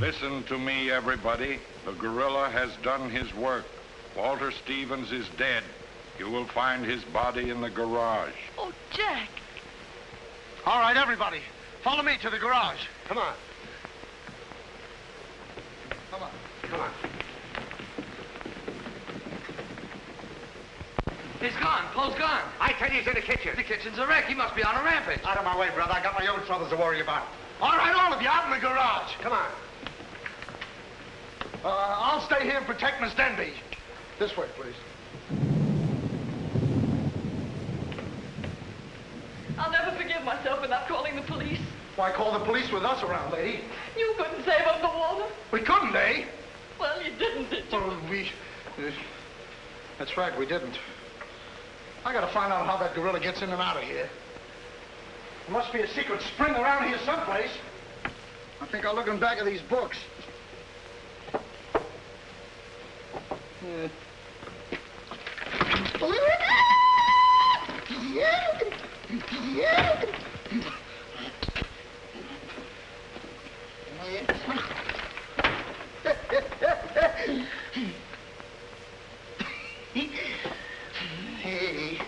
Listen to me, everybody. The gorilla has done his work. Walter Stevens is dead. You will find his body in the garage. Oh, Jack. All right, everybody. Follow me to the garage. Come on. Come on. Come on. He's gone. Po's gone. I tell you, he's in the kitchen. The kitchen's a wreck. He must be on a rampage. Out of my way, brother. I got my own troubles to worry about. All right, all of you, out in the garage. Come on. I'll stay here and protect Miss Denby. This way, please. I'll never forgive myself for not calling the police. Why call the police with us around, lady? You couldn't save Uncle Walter. We couldn't, eh? Well, you didn't, did you? Well, that's right, we didn't. I gotta find out how that gorilla gets in and out of here. There must be a secret spring around here someplace. I think I'll look in back of these books. Hey.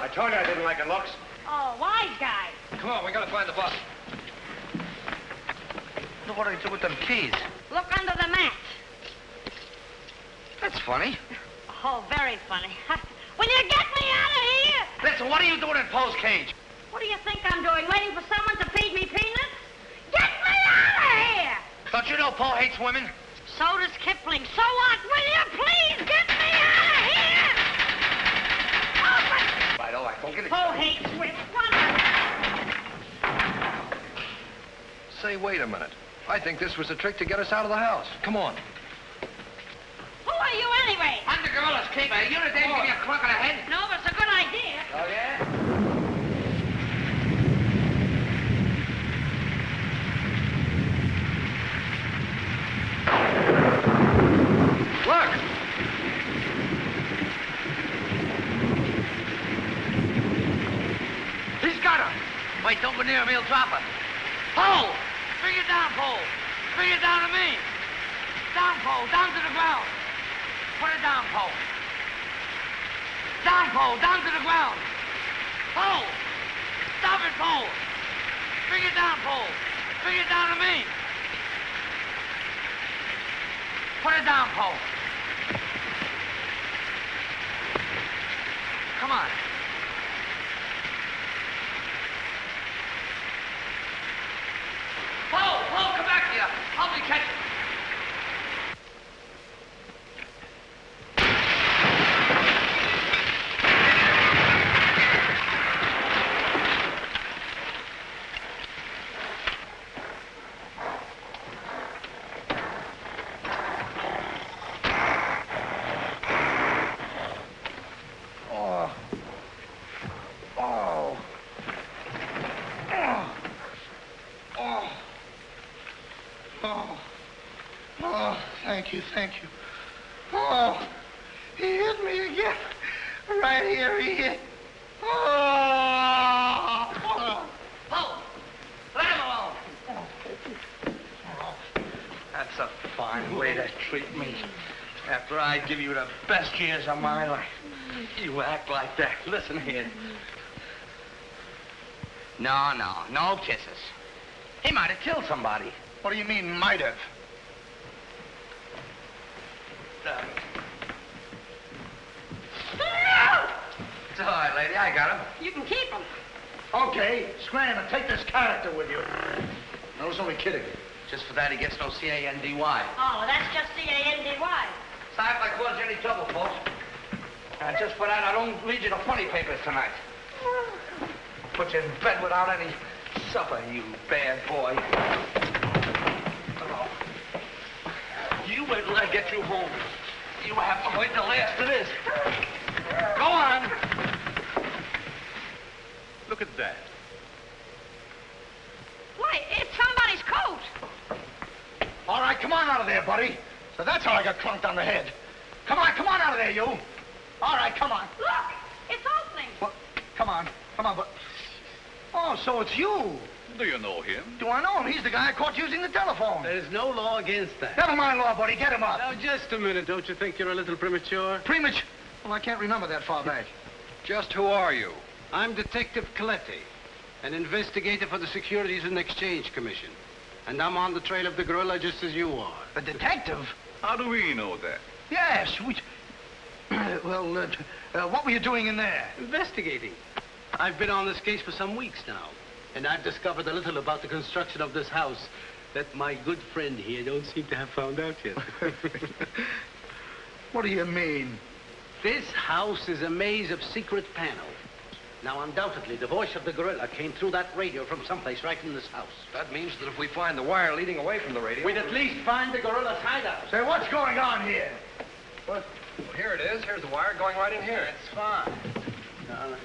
I told you I didn't like her looks. Oh, wise guy. Come on, we gotta find the body. What do I do with them keys? Look under the mat. That's funny. Oh, very funny. Will you get me out of here? Listen, what are you doing in Po's cage? What do you think I'm doing? Waiting for someone to feed me peanuts? Get me out of here! Don't you know Po hates women? So does Kipling. So what? Will you please get me out of here? Open! Right, all right, don't get it. Po hates women. Say, wait a minute. I think this was a trick to get us out of the house. Come on. Who are you anyway? I'm the gorilla's keeper. You know Dave give me a clunk on the head? No, but it's a good idea. Oh, yeah? Look! He's got her. Wait, don't go near him. He'll drop her. Po! Bring it down, Po. Bring it down to me. Down, Po. Down to the ground. Put it down, Po. Down, Po. Down to the ground. Po! Stop it, Po. Bring it down, Po. Bring it down to me. Put it down, Po. Come on. Po, come back here. Help me catch it. Oh, thank you. Oh, he hit me again. Right here, he hit. Oh! Oh! Let him alone! That's a fine way to treat me. After I give you the best years of my life, you act like that. Listen here. No kisses. He might have killed somebody. What do you mean, might have? It's all right, lady. I got him. You can keep him. Okay, scram and take this character with you. I was only kidding. Just for that, he gets no C-A-N-D-Y. Oh, that's just C-A-N-D-Y. Sorry if I caused you any trouble, folks. Just for that, I don't lead you to funny papers tonight. Put you in bed without any supper, you bad boy. Oh. You wait till I get you home. You have to wait till after this. Go on. Look at that. Why, it's somebody's coat. All right, come on out of there, buddy. So that's how I got clunked on the head. Come on out of there, you. All right, come on. Look, it's opening. What? Come on, but... Oh, so it's you. Do you know him? Do I know him? He's the guy I caught using the telephone. There's no law against that. Never mind law, buddy. Get him up. Now, just a minute. Don't you think you're a little premature? Premature? Well, I can't remember that far back. Just who are you? I'm Detective Coletti, an investigator for the Securities and Exchange Commission. And I'm on the trail of the gorilla just as you are. A detective? How do we know that? Yes, we... what were you doing in there? Investigating. I've been on this case for some weeks now, and I've discovered a little about the construction of this house that my good friend here don't seem to have found out yet. What do you mean? This house is a maze of secret panels. Now, undoubtedly, the voice of the gorilla came through that radio from someplace right in this house. That means that if we find the wire leading away from the radio... we'd at least find the gorilla's hideout. Say, what's going on here? What? Well, here it is. Here's the wire going right in here. It's fine. Now, let's...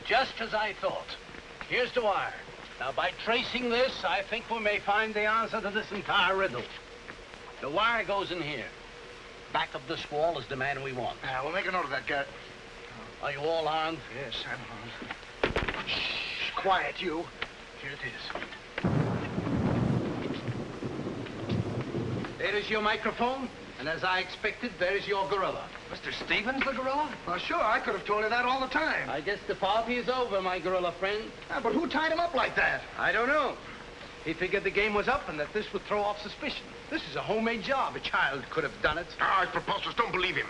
Just as I thought. Here's the wire. Now, by tracing this, I think we may find the answer to this entire riddle. The wire goes in here. Back of this wall is the man we want. Yeah, we'll make a note of that, Garrett. Are you all armed? Yes, I'm armed. Shh, quiet, you. Here it is. There is your microphone, and as I expected, there is your gorilla. Mr. Stevens, the gorilla? Well, sure, I could have told you that all the time. I guess the party is over, my gorilla friend. Yeah, but who tied him up like that? I don't know. He figured the game was up and that this would throw off suspicion. This is a homemade job. A child could have done it. Ah, it's preposterous. Don't believe him.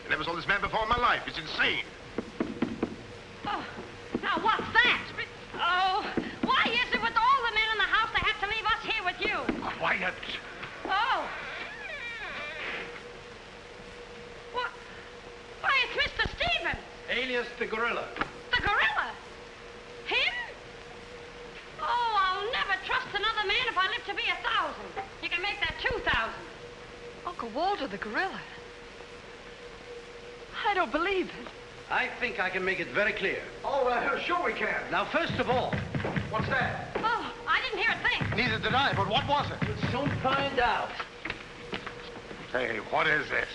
I never saw this man before in my life. It's insane. Oh, now what's that? Oh, why is it with all the men in the house they have to leave us here with you? Quiet. Oh. What? Why, it's Mr. Stevens. Alias the gorilla. The gorilla? Him? Oh, I'll never trust another man if I live to be 1,000. You can make that 2,000. Uncle Walter, the gorilla. I don't believe it. I think I can make it very clear. Oh, sure we can. Now, first of all... What's that? Oh, I didn't hear a thing. Neither did I, but what was it? We'll soon find out. Hey, what is this?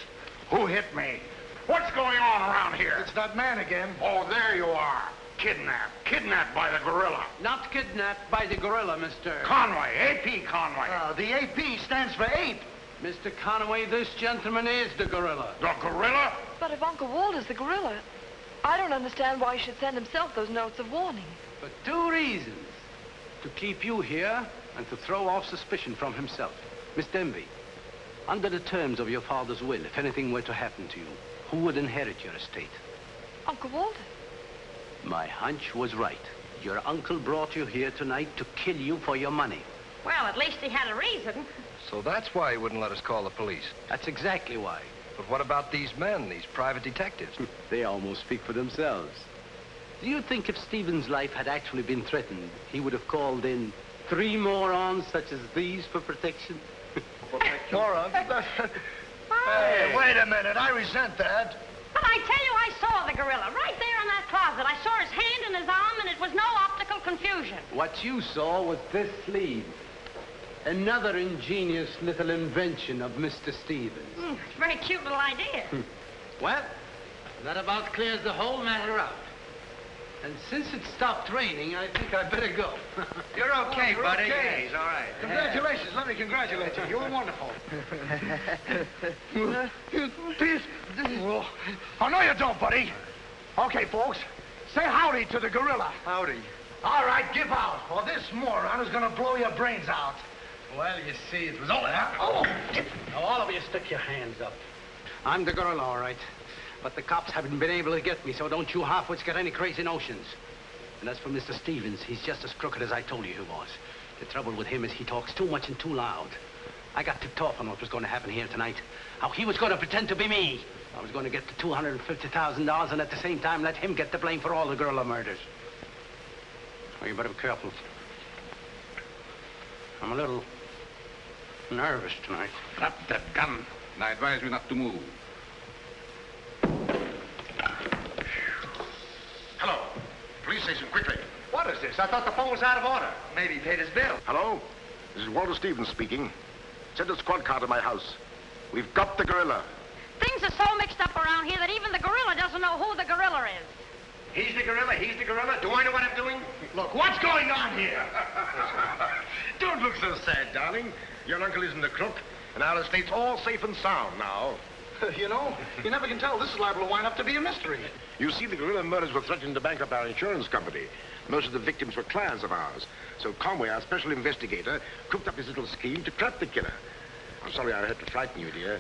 Who hit me? What's going on around here? It's that man again. Oh, there you are. Kidnapped. Kidnapped by the gorilla. Not kidnapped by the gorilla, Mr. Conway. A.P. Conway. The AP stands for ape. Mr. Conway, this gentleman is the gorilla. The gorilla? But if Uncle Walter's the gorilla, I don't understand why he should send himself those notes of warning. For two reasons. To keep you here and to throw off suspicion from himself. Miss Denby, under the terms of your father's will, if anything were to happen to you, who would inherit your estate? Uncle Walter. My hunch was right. Your uncle brought you here tonight to kill you for your money. Well, at least he had a reason. So that's why he wouldn't let us call the police. That's exactly why. But what about these men, these private detectives? They almost speak for themselves. Do you think if Stephen's life had actually been threatened, he would have called in 3 morons such as these for protection? Morons? Hey, wait a minute. I resent that. Well, I tell you, I saw the gorilla right there in that closet. I saw his hand and his arm, and it was no optical confusion. What you saw was this sleeve. Another ingenious little invention of Mr. Stevens. It's a very cute little idea. Well, that about clears the whole matter out. And since it stopped raining, I think I'd better go. You're okay, You're buddy. okay. Yeah, he's all right. Congratulations. Let me congratulate you. You were wonderful. Please. Oh, no, you don't, buddy. Okay, folks. Say howdy to the gorilla. Howdy. All right, give out, or this moron is going to blow your brains out. Well, you see, it was all that. Oh! Now, all of you stick your hands up. I'm the gorilla, all right. But the cops haven't been able to get me, so don't you half-wits get any crazy notions. And as for Mr. Stevens, he's just as crooked as I told you he was. The trouble with him is he talks too much and too loud. I got tipped off on what was going to happen here tonight. How he was going to pretend to be me. I was going to get the $250,000 and at the same time let him get the blame for all the gorilla murders. Well, you better be careful. I'm a little nervous tonight. Drop that gun, and I advise you not to move. Hello. Police station, quickly. What is this? I thought the phone was out of order. Maybe he paid his bill. Hello? This is Walter Stevens speaking. Send a squad car to my house. We've got the gorilla. Things are so mixed up around here that even the gorilla doesn't know who the gorilla is. He's the gorilla. He's the gorilla. Do I know what I'm doing? Look, what's going on here? Don't look so sad, darling. Your uncle isn't a crook, and our estate's all safe and sound now. You know, you never can tell. This is liable to wind up to be a mystery. You see, the gorilla murders were threatening to bankrupt our insurance company. Most of the victims were clients of ours. So Conway, our special investigator, cooked up his little scheme to trap the killer. I'm sorry I had to frighten you, dear.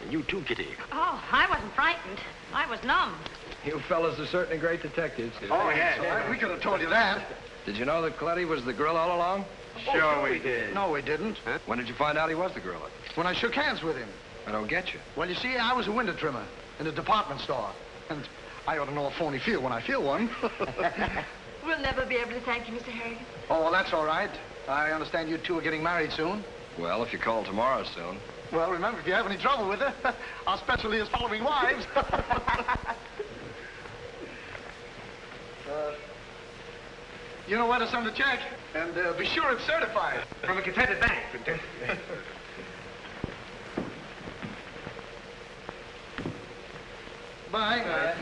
And you too, Kitty. Oh, I wasn't frightened. I was numb. You fellas are certainly great detectives. Oh, yeah. We could have told you that. Did you know that Coletti was the gorilla all along? Sure we did. No, we didn't. Huh? When did you find out he was the gorilla? When I shook hands with him. I don't get you. Well, you see, I was a window trimmer in a department store. And I ought to know a phony feel when I feel one. We'll never be able to thank you, Mr. Harrigan. Oh, well, that's all right. I understand you two are getting married soon. Well, if you call tomorrow soon. Well, remember, if you have any trouble with her, our specialty is following wives. You know where to send the check. And be sure it's certified. From a contented bank. Bye.